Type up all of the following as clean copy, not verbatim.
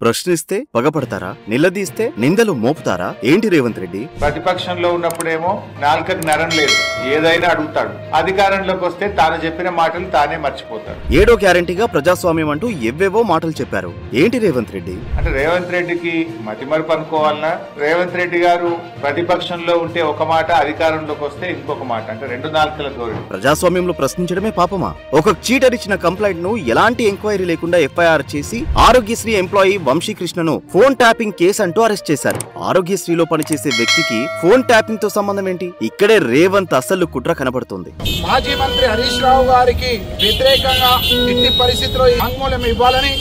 ప్రశ్నిస్తే పగపడతారా? నిలదీస్తే నిందలు మోపుతారా? ఏంటి రేవంత్ రెడ్డి? ప్రతిపక్షంలో ఉన్నప్పుడేమో నాలుకకు నరం లేదు, ఏదైనా అడుగుతాడు. అధికారంలోకి వస్తే తాను చెప్పిన మాటలు తానే మర్చిపోతాడు. 7వ గ్యారంటీగా ప్రజాస్వామ్యం అంటూ ఎవ్వేవో మాటలు చెప్పారు. ఏంటి రేవంత్ రెడ్డి? అంటే రేవంత్ రెడ్డికి మతిమరుపు అనుకోవాలన్నా? రేవంత్ రెడ్డి గారు ప్రతిపక్షంలో ఉంటే ఒక మాట, అధికారంలోకి వస్తే ఇంకొక మాట. అంటే రెండు నాలుకల ధోరణి. ప్రజాస్వామ్యంలో ప్రశ్నించడమే పాపమా? ఒక చీటర్ ఇచ్చిన కంప్లైంట్ ను ఎలాంటి ఎంక్వైరీ లేకుండా ఎఫ్ఐఆర్ చేసి ఆరోగ్యశ్రీ ఎంప్లాయీ వంశీకృష్ణను ఫోన్ ట్యాపింగ్ కేసు అంటూ అరెస్ట్ చేశారు. ఆరోగ్యశ్రీలో పనిచేసే వ్యక్తికి ఫోన్ ట్యాపింగ్ తో సంబంధం ఏంటి? ఇక్కడే రేవంత్ అసలు కుట్ర కనబడుతుంది. మాజీ మంత్రి హరీష్ రావు గారికి వ్యతిరేకంగా ఎట్టి పరిస్థితిలో వాంగ్మూలం ఇవ్వాలని,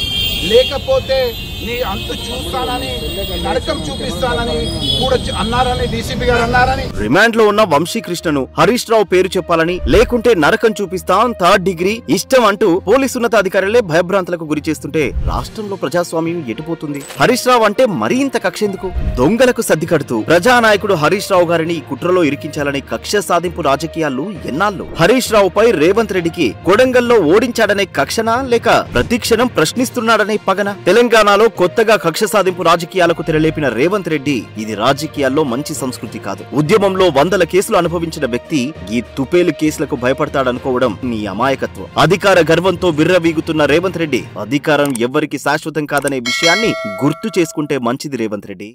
లేకపోతే నీ అంతు చూస్తానని, నరకం చూపిస్తానని కూడా అన్నారని డీసీపీ గారు అన్నారని. రిమాండ్ లో ఉన్న వంశీకృష్ణను హరీష్ రావు పేరు చెప్పాలని, లేకుంటే నరకం చూపిస్తాం, 3rd డిగ్రీ ఇష్టం అంటూ పోలీసు ఉన్నతాధికారులే భయభ్రాంతులకు గురి చేస్తుంటే రాష్ట్రంలో ప్రజాస్వామ్యం ఎటుపోతుంది? హరీష్ రావు అంటే మరీ ఇంత కక్ష ఎందుకు? దొంగలకు సర్ది కడుతూ ప్రజానాయకుడు హరీష్ రావు గారిని కుట్రలో ఇరికించాలని కక్ష సాధింపు రాజకీయాలు ఎన్నాళ్ళు? హరీష్ రావుపై రేవంత్ రెడ్డికి కొడంగల్లో ఓడించాడనే కక్షనా, లేక ప్రతిక్షణం ప్రశ్నిస్తున్నాడనే పగన? తెలంగాణలో కొత్తగా కక్ష సాధింపు రాజకీయాలకు తెరలేపిన రేవంత్ రెడ్డి ఇది రాజకీయాల్లో మంచి సంస్కృతి కాదు. ఉద్యమంలో 100 కేసులు అనుభవించిన వ్యక్తి ఈ తుపేలు కేసులకు భయపడతాడనుకోవడం నీ అమాయకత్వం. అధికార గర్వంతో విర్రవీగుతున్న రేవంత్ రెడ్డి అధికారం ఎవ్వరికి శాశ్వతం కాదనే విషయాన్ని గుర్తు చేసుకుంటే మంచిది రేవంత్ రెడ్డి.